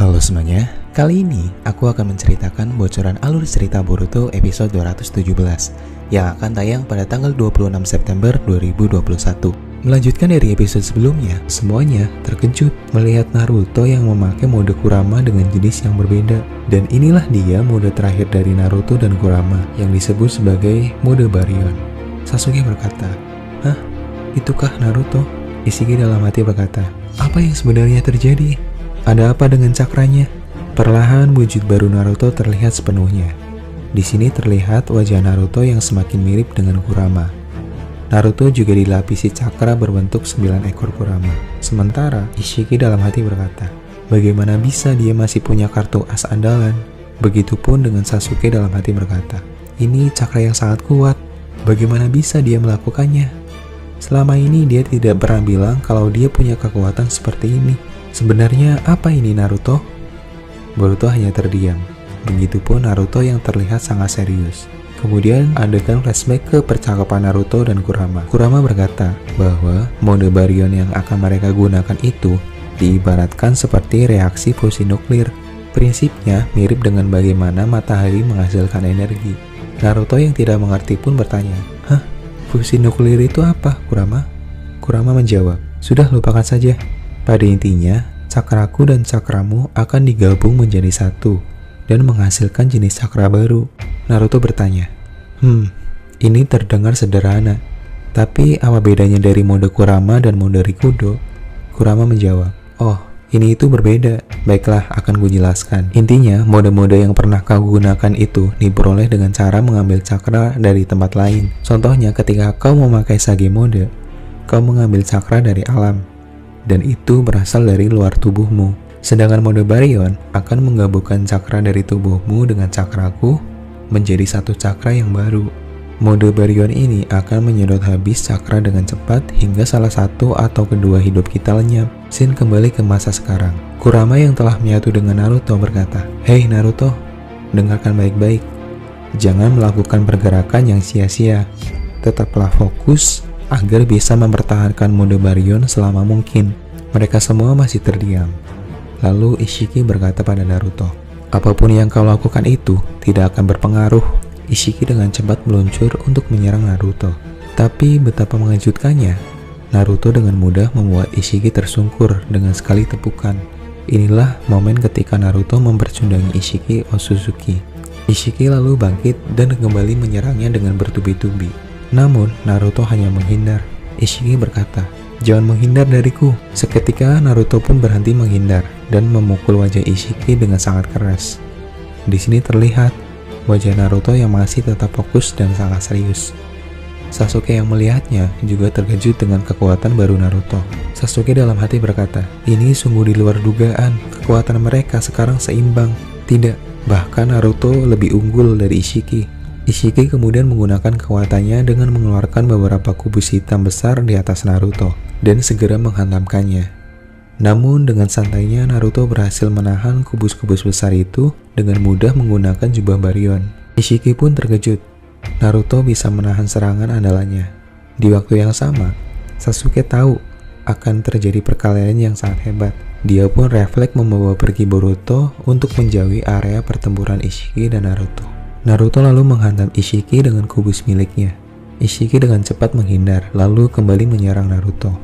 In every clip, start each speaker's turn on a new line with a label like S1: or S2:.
S1: Halo semuanya, kali ini aku akan menceritakan bocoran alur cerita Boruto episode 217 yang akan tayang pada tanggal 26 September 2021. Melanjutkan dari episode sebelumnya, semuanya terkejut melihat Naruto yang memakai mode Kurama dengan jenis yang berbeda. Dan inilah dia mode terakhir dari Naruto dan Kurama yang disebut sebagai mode Baryon. Sasuke berkata, "Hah? Itukah Naruto?" Ishiki dalam hati berkata, "Apa yang sebenarnya terjadi? Ada apa dengan cakranya?" Perlahan wujud baru Naruto terlihat sepenuhnya. Di sini terlihat wajah Naruto yang semakin mirip dengan Kurama. Naruto juga dilapisi cakra berbentuk 9 ekor Kurama. Sementara Ishiki dalam hati berkata, bagaimana bisa dia masih punya kartu as andalan? Begitupun dengan Sasuke dalam hati berkata, ini cakra yang sangat kuat. Bagaimana bisa dia melakukannya? Selama ini dia tidak pernah bilang kalau dia punya kekuatan seperti ini. Sebenarnya apa ini Naruto? Boruto hanya terdiam. Begitupun Naruto yang terlihat sangat serius. Kemudian adegan flashback ke percakapan Naruto dan Kurama. Kurama berkata bahwa mode Baryon yang akan mereka gunakan itu diibaratkan seperti reaksi fusi nuklir. Prinsipnya mirip dengan bagaimana matahari menghasilkan energi. Naruto yang tidak mengerti pun bertanya, "Hah? Fusi nuklir itu apa, Kurama?" Kurama menjawab, "Sudah lupakan saja. Pada intinya, cakraku dan cakramu akan digabung menjadi satu dan menghasilkan jenis cakra baru." Naruto bertanya, ini terdengar sederhana, tapi apa bedanya dari mode Kurama dan mode Rikudo?" Kurama menjawab, "Oh, ini itu berbeda. Baiklah, akan kujelaskan. Intinya, mode-mode yang pernah kau gunakan itu diperoleh dengan cara mengambil cakra dari tempat lain. Contohnya, ketika kau memakai Sage mode, kau mengambil cakra dari alam, dan itu berasal dari luar tubuhmu. Sedangkan mode Baryon akan menggabungkan cakra dari tubuhmu dengan cakraku menjadi satu cakra yang baru. Mode Baryon ini akan menyedot habis cakra dengan cepat hingga salah satu atau kedua hidup kita lenyap." Shin kembali ke masa sekarang. Kurama yang telah menyatu dengan Naruto berkata, "Hei Naruto, dengarkan baik-baik. Jangan melakukan pergerakan yang sia-sia. Tetaplah fokus agar bisa mempertahankan mode Baryon selama mungkin." Mereka semua masih terdiam. Lalu Ishiki berkata pada Naruto, "Apapun yang kau lakukan itu tidak akan berpengaruh." Ishiki dengan cepat meluncur untuk menyerang Naruto. Tapi betapa mengejutkannya, Naruto dengan mudah membuat Ishiki tersungkur dengan sekali tepukan. Inilah momen ketika Naruto mempercundangi Ishiki Otsutsuki. Ishiki lalu bangkit dan kembali menyerangnya dengan bertubi-tubi. Namun Naruto hanya menghindar. Ishiki berkata, "Jangan menghindar dariku." Seketika Naruto pun berhenti menghindar dan memukul wajah Ishiki dengan sangat keras. Di sini terlihat wajah Naruto yang masih tetap fokus dan sangat serius. Sasuke yang melihatnya juga terkejut dengan kekuatan baru Naruto. Sasuke dalam hati berkata, "Ini sungguh di luar dugaan. Kekuatan mereka sekarang seimbang." Tidak, bahkan Naruto lebih unggul dari Ishiki. Ishiki kemudian menggunakan kekuatannya dengan mengeluarkan beberapa kubus hitam besar di atas Naruto dan segera menghantamkannya. Namun dengan santainya Naruto berhasil menahan kubus-kubus besar itu dengan mudah menggunakan jubah Baryon. Ishiki pun terkejut. Naruto bisa menahan serangan andalannya. Di waktu yang sama, Sasuke tahu akan terjadi perkelahian yang sangat hebat. Dia pun refleks membawa pergi Boruto untuk menjauhi area pertempuran Ishiki dan Naruto. Naruto lalu menghantam Ishiki dengan kubus miliknya. Ishiki dengan cepat menghindar, lalu kembali menyerang Naruto.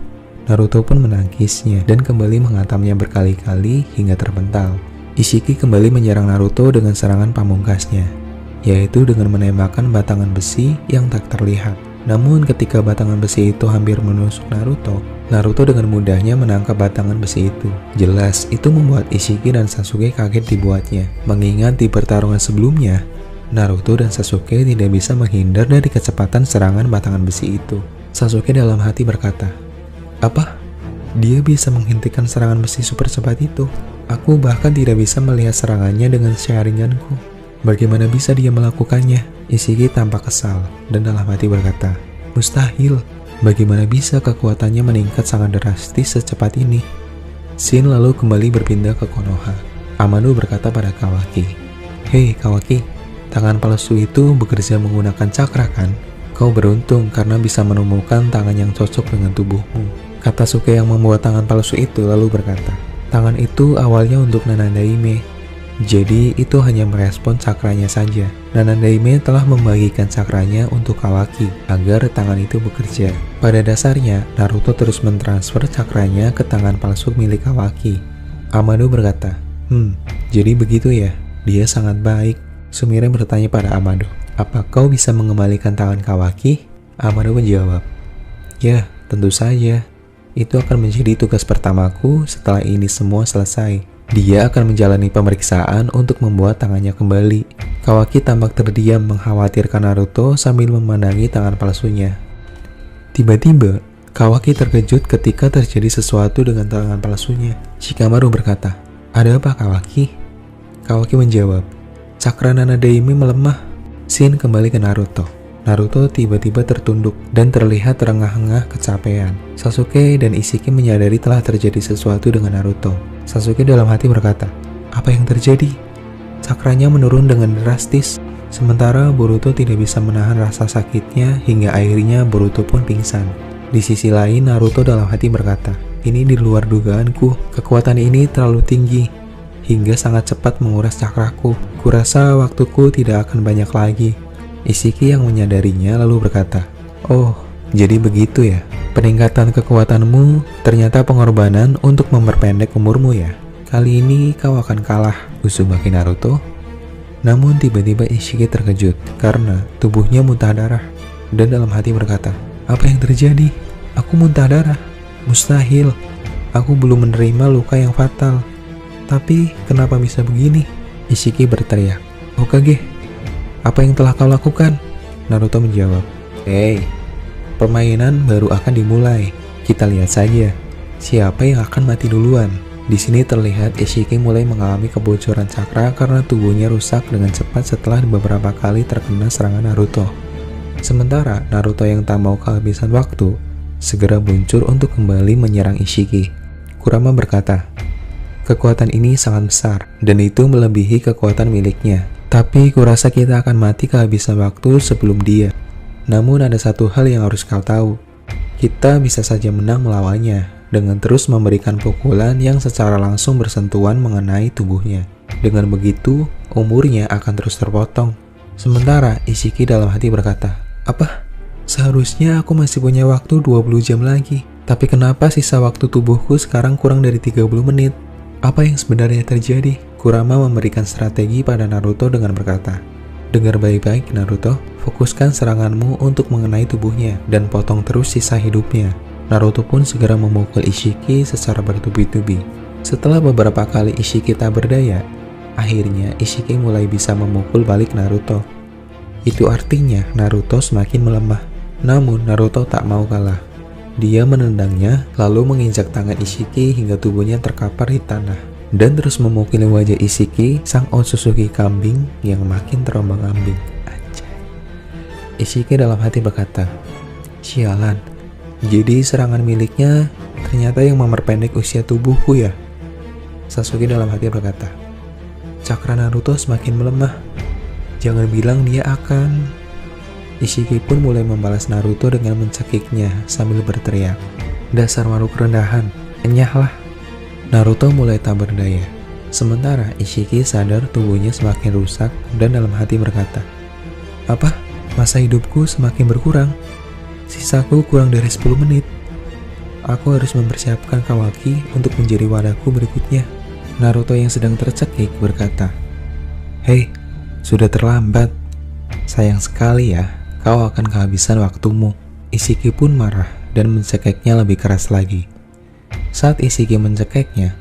S1: Naruto pun menangkisnya dan kembali menghantamnya berkali-kali hingga terpental. Ishiki kembali menyerang Naruto dengan serangan pamungkasnya, yaitu dengan menembakkan batangan besi yang tak terlihat. Namun ketika batangan besi itu hampir menusuk Naruto, Naruto dengan mudahnya menangkap batangan besi itu. Jelas itu membuat Ishiki dan Sasuke kaget dibuatnya, mengingat di pertarungan sebelumnya, Naruto dan Sasuke tidak bisa menghindar dari kecepatan serangan batangan besi itu. Sasuke dalam hati berkata, "Apa? Dia bisa menghentikan serangan besi super cepat itu? Aku bahkan tidak bisa melihat serangannya dengan syaringanku. Bagaimana bisa dia melakukannya?" Ishiki tampak kesal dan dalam hati berkata, "Mustahil. Bagaimana bisa kekuatannya meningkat sangat drastis secepat ini?" Shin lalu kembali berpindah ke Konoha. Amano berkata pada Kawaki, "Hei Kawaki, tangan palsu itu bekerja menggunakan cakra kan? Kau beruntung karena bisa menemukan tangan yang cocok dengan tubuhmu." Kata Sasuke yang membuat tangan palsu itu lalu berkata, Tangan itu awalnya untuk Nanandaime. Jadi itu hanya merespon cakranya saja. Nanandaime telah membagikan cakranya untuk Kawaki agar tangan itu bekerja. Pada dasarnya, Naruto terus mentransfer cakranya ke tangan palsu milik Kawaki. Amado berkata, jadi begitu ya, dia sangat baik. Sumire bertanya pada Amado, apa kau bisa mengembalikan tangan Kawaki? Amado menjawab, ya tentu saja. Itu akan menjadi tugas pertamaku setelah ini semua selesai. Dia akan menjalani pemeriksaan untuk membuat tangannya kembali. Kawaki tampak terdiam mengkhawatirkan Naruto sambil memandangi tangan palsunya. Tiba-tiba, Kawaki terkejut ketika terjadi sesuatu dengan tangan palsunya. Shikamaru berkata, ada apa Kawaki? Kawaki menjawab, cakra Nanandaime melemah. Scene kembali ke Naruto. Naruto tiba-tiba tertunduk dan terlihat terengah-engah kecapean. Sasuke dan Ishiki menyadari telah terjadi sesuatu dengan Naruto. Sasuke dalam hati berkata, apa yang terjadi? Cakranya menurun dengan drastis. Sementara Boruto tidak bisa menahan rasa sakitnya hingga akhirnya Boruto pun pingsan. Di sisi lain, Naruto dalam hati berkata, ini di luar dugaanku. Kekuatan ini terlalu tinggi hingga sangat cepat menguras cakraku. Kurasa waktuku tidak akan banyak lagi. Ishiki yang menyadarinya lalu berkata, oh, jadi begitu ya. Peningkatan kekuatanmu ternyata pengorbanan untuk memperpendek umurmu ya. Kali ini kau akan kalah, Uzumaki Naruto. Namun tiba-tiba Ishiki terkejut karena tubuhnya muntah darah. Dan dalam hati berkata, apa yang terjadi? Aku muntah darah. Mustahil. Aku belum menerima luka yang fatal. Tapi kenapa bisa begini? Ishiki berteriak, Hokage, apa yang telah kau lakukan? Naruto menjawab, hei, permainan baru akan dimulai. Kita lihat saja siapa yang akan mati duluan. Di sini terlihat Ishiki mulai mengalami kebocoran cakra karena tubuhnya rusak dengan cepat setelah beberapa kali terkena serangan Naruto. Sementara Naruto yang tak mau kehabisan waktu segera muncul untuk kembali menyerang Ishiki. Kurama berkata, kekuatan ini sangat besar dan itu melebihi kekuatan miliknya. Tapi kurasa kita akan mati kehabisan waktu sebelum dia. Namun ada satu hal yang harus kau tahu. Kita bisa saja menang melawannya dengan terus memberikan pukulan yang secara langsung bersentuhan mengenai tubuhnya. Dengan begitu, umurnya akan terus terpotong. Sementara Ishiki dalam hati berkata, apa? Seharusnya aku masih punya waktu 20 jam lagi. Tapi kenapa sisa waktu tubuhku sekarang kurang dari 30 menit? Apa yang sebenarnya terjadi? Kurama memberikan strategi pada Naruto dengan berkata, dengar baik-baik Naruto, fokuskan seranganmu untuk mengenai tubuhnya dan potong terus sisa hidupnya. Naruto pun segera memukul Ishiki secara bertubi-tubi. Setelah beberapa kali Ishiki tak berdaya, akhirnya Ishiki mulai bisa memukul balik Naruto. Itu artinya Naruto semakin melemah. Namun Naruto tak mau kalah. Dia menendangnya lalu menginjak tangan Ishiki hingga tubuhnya terkapar di tanah. Dan terus memukuli wajah Ishiki, sang Otsutsuki kambing yang makin terombang-ambing. Ishiki dalam hati berkata, sialan, jadi serangan miliknya ternyata yang memperpendek usia tubuhku ya. Sasuke dalam hati berkata, cakra Naruto semakin melemah. Jangan bilang dia akan... Ishiki pun mulai membalas Naruto dengan mencekiknya sambil berteriak, dasar makhluk rendahan, enyahlah. Naruto mulai tak berdaya. Sementara Ishiki sadar tubuhnya semakin rusak dan dalam hati berkata, apa? Masa hidupku semakin berkurang? Sisaku kurang dari 10 menit. Aku harus mempersiapkan Kawaki untuk menjadi wadahku berikutnya. Naruto yang sedang tercekik berkata, hei, sudah terlambat. Sayang sekali ya, kau akan kehabisan waktumu. Ishiki pun marah dan mencekiknya lebih keras lagi. Saat Ishiki mencekeknya,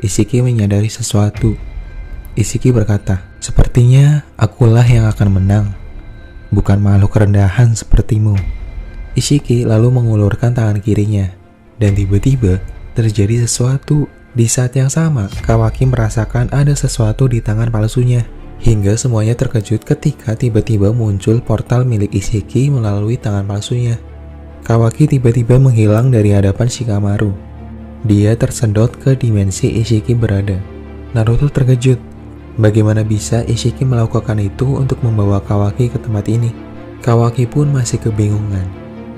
S1: Ishiki menyadari sesuatu. Ishiki berkata, sepertinya akulah yang akan menang, bukan makhluk rendahan sepertimu. Ishiki lalu mengulurkan tangan kirinya, dan tiba-tiba terjadi sesuatu. Di saat yang sama, Kawaki merasakan ada sesuatu di tangan palsunya. Hingga semuanya terkejut ketika tiba-tiba muncul portal milik Ishiki melalui tangan palsunya. Kawaki tiba-tiba menghilang dari hadapan Shikamaru. Dia tersedot ke dimensi Ishiki berada. Naruto terkejut. Bagaimana bisa Ishiki melakukan itu untuk membawa Kawaki ke tempat ini? Kawaki pun masih kebingungan.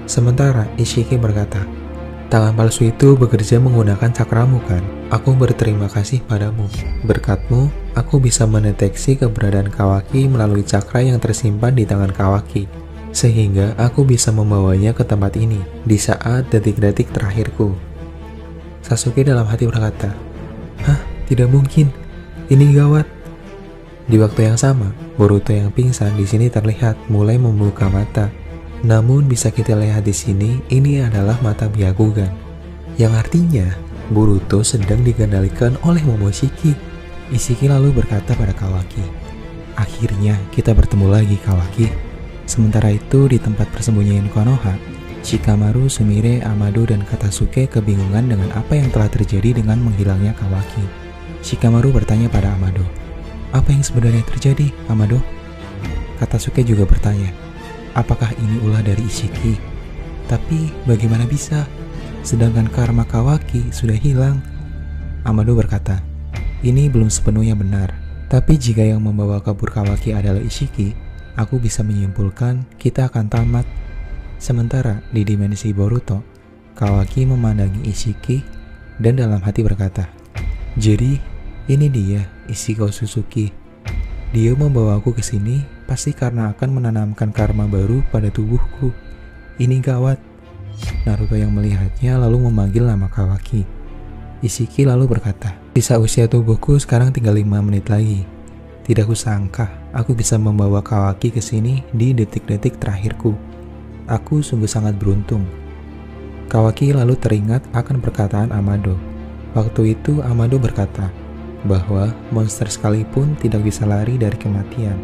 S1: Sementara Ishiki berkata, tangan palsu itu bekerja menggunakan cakramu kan? Aku berterima kasih padamu. Berkatmu, aku bisa mendeteksi keberadaan Kawaki melalui cakra yang tersimpan di tangan Kawaki, sehingga aku bisa membawanya ke tempat ini di saat detik-detik terakhirku. Sasuke dalam hati berkata, "Hah, tidak mungkin. Ini gawat." Di waktu yang sama, Boruto yang pingsan di sini terlihat mulai membuka mata. Namun bisa kita lihat di sini, ini adalah mata Byakugan, yang artinya Boruto sedang dikendalikan oleh Momoshiki. Ishiki lalu berkata pada Kawaki, "Akhirnya kita bertemu lagi, Kawaki." Sementara itu di tempat persembunyian Konoha, Shikamaru, Sumire, Amado, dan Katasuke kebingungan dengan apa yang telah terjadi dengan menghilangnya Kawaki. Shikamaru bertanya pada Amado, "Apa yang sebenarnya terjadi, Amado?" Katasuke juga bertanya, "Apakah ini ulah dari Ishiki? Tapi bagaimana bisa? Sedangkan karma Kawaki sudah hilang." Amado berkata, "Ini belum sepenuhnya benar. Tapi jika yang membawa kabur Kawaki adalah Ishiki, aku bisa menyimpulkan kita akan tamat." Sementara di dimensi Boruto, Kawaki memandangi Ishiki dan dalam hati berkata, "Jadi ini dia Ishiko Suzuki. Dia membawaku ke sini pasti karena akan menanamkan karma baru pada tubuhku. Ini gawat." Naruto yang melihatnya lalu memanggil nama Kawaki. Ishiki lalu berkata, "Sisa usia tubuhku sekarang tinggal 5 menit lagi. Tidak kusangka aku bisa membawa Kawaki ke sini di detik-detik terakhirku. Aku sungguh sangat beruntung." Kawaki lalu teringat akan perkataan Amado. Waktu itu Amado berkata bahwa monster sekalipun tidak bisa lari dari kematian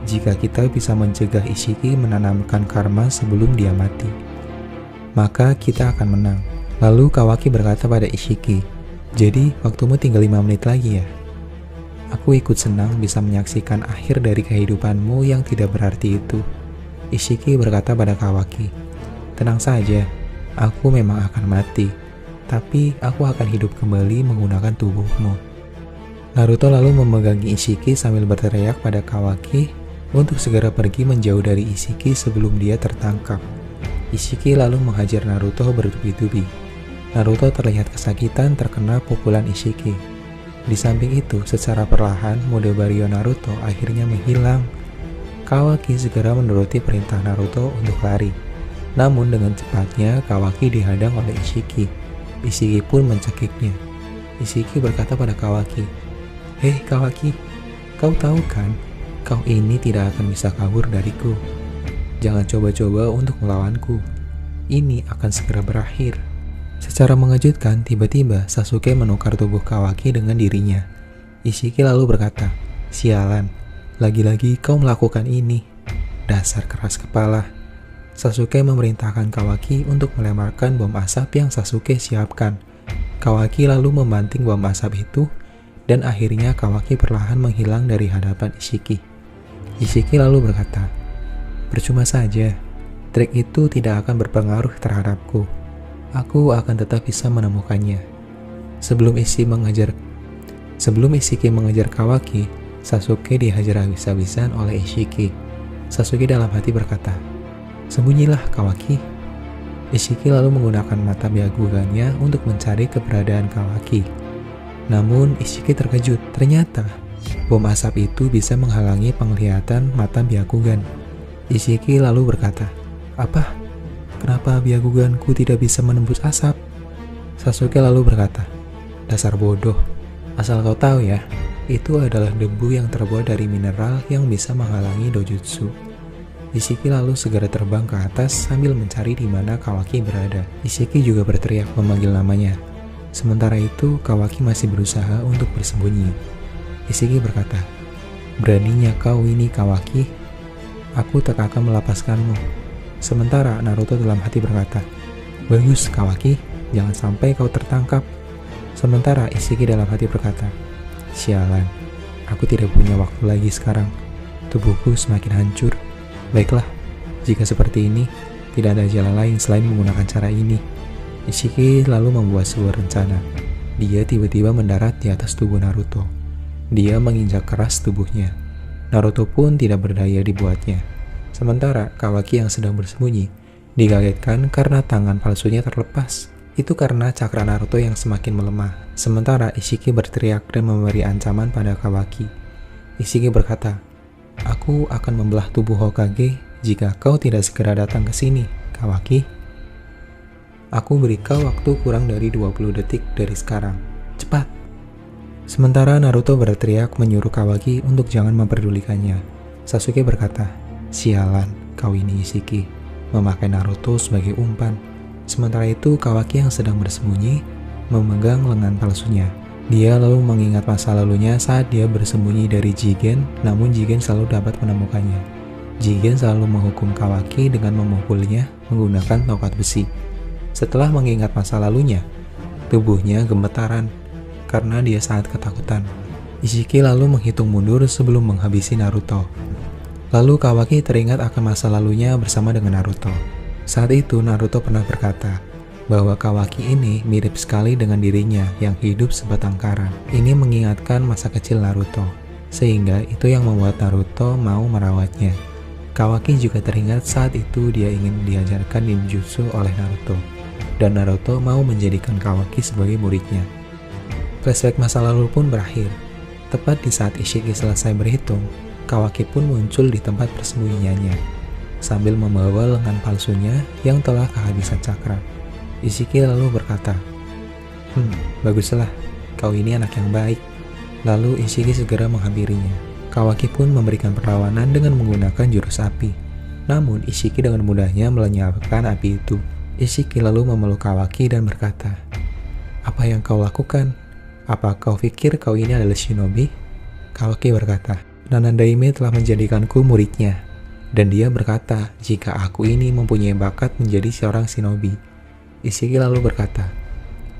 S1: jika kita bisa mencegah Ishiki menanamkan karma sebelum dia mati, maka kita akan menang. Lalu Kawaki berkata pada Ishiki, "Jadi waktumu tinggal 5 menit lagi ya? Aku ikut senang bisa menyaksikan akhir dari kehidupanmu yang tidak berarti itu." Ishiki berkata pada Kawaki, "Tenang saja, aku memang akan mati, tapi aku akan hidup kembali menggunakan tubuhmu." Naruto lalu memegangi Ishiki sambil berteriak pada Kawaki untuk segera pergi menjauh dari Ishiki sebelum dia tertangkap. Ishiki lalu menghajar Naruto bertubi-tubi. Naruto terlihat kesakitan terkena pukulan Ishiki. Di samping itu, secara perlahan mode Baryo Naruto akhirnya menghilang. Kawaki segera menuruti perintah Naruto untuk lari. Namun dengan cepatnya Kawaki dihadang oleh Ishiki. Ishiki pun mencekiknya. Ishiki berkata pada Kawaki, "Hei Kawaki, kau tahu kan, kau ini tidak akan bisa kabur dariku. Jangan coba-coba untuk melawanku. Ini akan segera berakhir." Secara mengejutkan, tiba-tiba Sasuke menukar tubuh Kawaki dengan dirinya. Ishiki lalu berkata, "Sialan, lagi-lagi kau melakukan ini. Dasar keras kepala." Sasuke memerintahkan Kawaki untuk melemparkan bom asap yang Sasuke siapkan. Kawaki lalu membanting bom asap itu, dan akhirnya Kawaki perlahan menghilang dari hadapan Ishiki. Ishiki lalu berkata, "Percuma saja, trik itu tidak akan berpengaruh terhadapku. Aku akan tetap bisa menemukannya." Sebelum Ishiki mengejar Kawaki, Sasuke dihajar habis-habisan oleh Ishiki. Sasuke dalam hati berkata, "Sembunyilah Kawaki." Ishiki lalu menggunakan mata Byakugannya untuk mencari keberadaan Kawaki. Namun Ishiki terkejut, ternyata bom asap itu bisa menghalangi penglihatan mata Byakugan. Ishiki lalu berkata, "Apa? Kenapa Byakuganku tidak bisa menembus asap?" Sasuke lalu berkata, "Dasar bodoh, asal kau tahu ya, itu adalah debu yang terbuat dari mineral yang bisa menghalangi dojutsu." Ishiki lalu segera terbang ke atas sambil mencari di mana Kawaki berada. Ishiki juga berteriak memanggil namanya. Sementara itu, Kawaki masih berusaha untuk bersembunyi. Ishiki berkata, "Beraninya kau ini Kawaki, aku tak akan melepaskanmu." Sementara Naruto dalam hati berkata, "Bagus Kawaki, jangan sampai kau tertangkap." Sementara Ishiki dalam hati berkata, "Sialan, aku tidak punya waktu lagi sekarang. Tubuhku semakin hancur. Baiklah, jika seperti ini, tidak ada jalan lain selain menggunakan cara ini." Ishiki lalu membuat sebuah rencana. Dia tiba-tiba mendarat di atas tubuh Naruto. Dia menginjak keras tubuhnya. Naruto pun tidak berdaya dibuatnya. Sementara Kawaki yang sedang bersembunyi dikagetkan karena tangan palsunya terlepas. Itu karena cakra Naruto yang semakin melemah, sementara Ishiki berteriak dan memberi ancaman pada Kawaki. Ishiki berkata, "Aku akan membelah tubuh Hokage jika kau tidak segera datang ke sini, Kawaki. Aku beri kau waktu kurang dari 20 detik dari sekarang. Cepat!" Sementara Naruto berteriak menyuruh Kawaki untuk jangan memperdulikannya. Sasuke berkata, "Sialan, kau ini Ishiki, memakai Naruto sebagai umpan." Sementara itu Kawaki yang sedang bersembunyi memegang lengan palsunya. Dia lalu mengingat masa lalunya saat dia bersembunyi dari Jigen, namun Jigen selalu dapat menemukannya. Jigen selalu menghukum Kawaki dengan memukulnya menggunakan tongkat besi. Setelah mengingat masa lalunya, tubuhnya gemetaran karena dia sangat ketakutan. Ishiki lalu menghitung mundur sebelum menghabisi Naruto. Lalu Kawaki teringat akan masa lalunya bersama dengan Naruto. Saat itu Naruto pernah berkata bahwa Kawaki ini mirip sekali dengan dirinya yang hidup sebatang kara. Ini mengingatkan masa kecil Naruto, sehingga itu yang membuat Naruto mau merawatnya. Kawaki juga teringat saat itu dia ingin diajarkan ninjutsu oleh Naruto, dan Naruto mau menjadikan Kawaki sebagai muridnya. Flashback masa lalu pun berakhir. Tepat di saat Ishiki selesai berhitung, Kawaki pun muncul di tempat persembunyiannya, sambil membawa lengan palsunya yang telah kehabisan cakra. Ishiki lalu berkata, "Baguslah, kau ini anak yang baik." Lalu Ishiki segera menghampirinya. Kawaki pun memberikan perlawanan dengan menggunakan jurus api. Namun Ishiki dengan mudahnya melenyapkan api itu. Ishiki lalu memeluk Kawaki dan berkata, "Apa yang kau lakukan? Apa kau pikir kau ini adalah shinobi?" Kawaki berkata, "Nanadaime telah menjadikanku muridnya. Dan dia berkata jika aku ini mempunyai bakat menjadi seorang shinobi." Ishiki lalu berkata,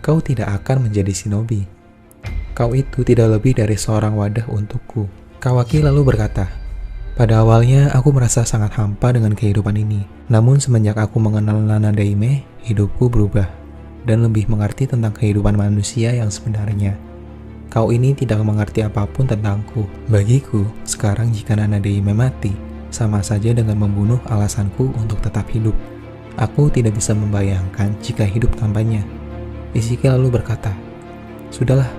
S1: "Kau tidak akan menjadi shinobi. Kau itu tidak lebih dari seorang wadah untukku." Kawaki lalu berkata, "Pada awalnya aku merasa sangat hampa dengan kehidupan ini. Namun semenjak aku mengenal Nanadaime, hidupku berubah dan lebih mengerti tentang kehidupan manusia yang sebenarnya. Kau ini tidak mengerti apapun tentangku. Bagiku, sekarang jika Nanadaime mati, sama saja dengan membunuh alasanku untuk tetap hidup. Aku tidak bisa membayangkan jika hidup tanpanya." Ishiki lalu berkata, "Sudahlah,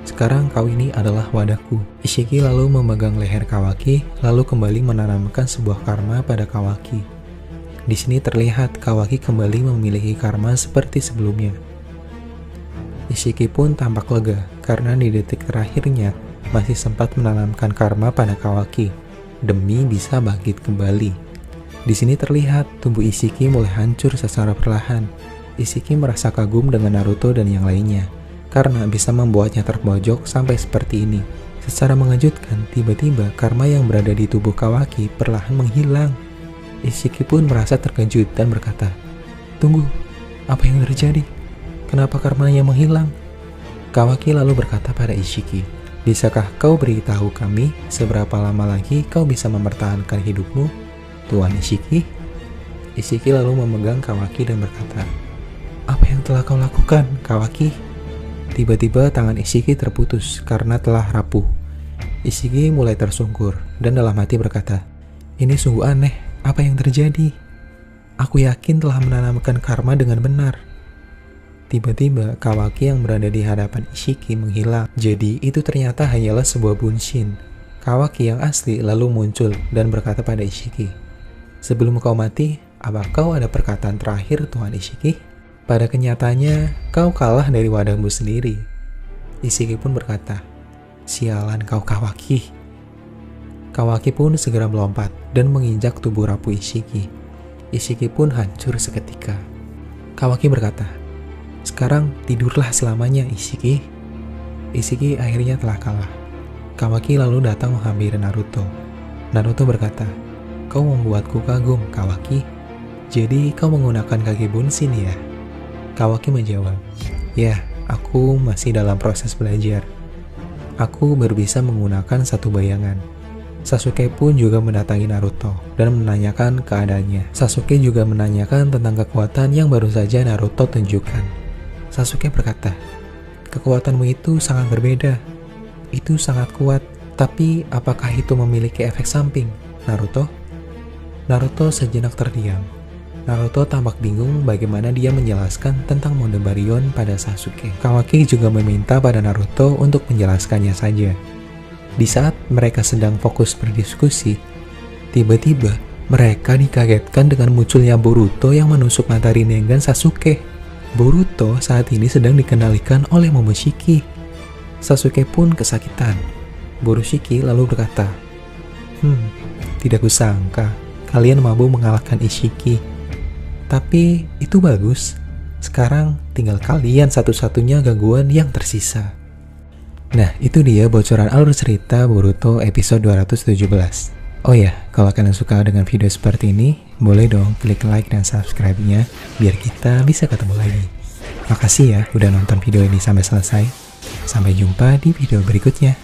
S1: sekarang kau ini adalah wadahku." Ishiki lalu memegang leher Kawaki, lalu kembali menanamkan sebuah karma pada Kawaki. Di sini terlihat Kawaki kembali memiliki karma seperti sebelumnya. Ishiki pun tampak lega karena di detik terakhirnya masih sempat menanamkan karma pada Kawaki demi bisa bangkit kembali. Di sini terlihat tubuh Ishiki mulai hancur secara perlahan. Ishiki merasa kagum dengan Naruto dan yang lainnya karena bisa membuatnya terpojok sampai seperti ini. Secara mengejutkan, tiba-tiba karma yang berada di tubuh Kawaki perlahan menghilang. Ishiki pun merasa terkejut dan berkata, "Tunggu, apa yang terjadi? Kenapa karmanya menghilang?" Kawaki lalu berkata pada Ishiki, "Bisakah kau beritahu kami seberapa lama lagi kau bisa mempertahankan hidupmu, Tuan Ishiki?" Ishiki lalu memegang Kawaki dan berkata, "Apa yang telah kau lakukan, Kawaki?" Tiba-tiba tangan Ishiki terputus karena telah rapuh. Ishiki mulai tersungkur dan dalam hati berkata, "Ini sungguh aneh. Apa yang terjadi? Aku yakin telah menanamkan karma dengan benar." Tiba-tiba Kawaki yang berada di hadapan Ishiki menghilang. Jadi itu ternyata hanyalah sebuah bunshin. Kawaki yang asli lalu muncul dan berkata pada Ishiki, "Sebelum kau mati, apa kau ada perkataan terakhir, Tuan Ishiki?" Pada kenyataannya, kau kalah dari wadahmu sendiri. Ishiki pun berkata, "Sialan kau Kawaki." Kawaki pun segera melompat dan menginjak tubuh rapuh Ishiki. Ishiki pun hancur seketika. Kawaki berkata, "Sekarang tidurlah selamanya, Ishiki." Ishiki akhirnya telah kalah. Kawaki lalu datang menghampiri Naruto. Naruto berkata, "Kau membuatku kagum, Kawaki. Jadi kau menggunakan kage bunshin ya?" Kawaki menjawab, "Ya, aku masih dalam proses belajar. Aku baru bisa menggunakan satu bayangan." Sasuke pun juga mendatangi Naruto dan menanyakan keadaannya. Sasuke juga menanyakan tentang kekuatan yang baru saja Naruto tunjukkan. Sasuke berkata, "Kekuatanmu itu sangat berbeda. Itu sangat kuat, tapi apakah itu memiliki efek samping, Naruto?" Naruto sejenak terdiam. Naruto tampak bingung bagaimana dia menjelaskan tentang mode Baryon pada Sasuke. Kawaki juga meminta pada Naruto untuk menjelaskannya saja. Di saat mereka sedang fokus berdiskusi, tiba-tiba mereka dikagetkan dengan munculnya Boruto yang menusuk mata Rinnegan Sasuke. Boruto saat ini sedang dikendalikan oleh Momoshiki. Sasuke pun kesakitan. Borushiki lalu berkata, tidak kusangka kalian mampu mengalahkan Ishiki. Tapi itu bagus. Sekarang tinggal kalian satu-satunya gangguan yang tersisa. Nah, itu dia bocoran alur cerita Boruto episode 217. Oh ya, kalau kalian suka dengan video seperti ini, boleh dong klik like dan subscribe-nya biar kita bisa ketemu lagi. Makasih ya udah nonton video ini sampai selesai. Sampai jumpa di video berikutnya.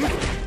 S2: Oh!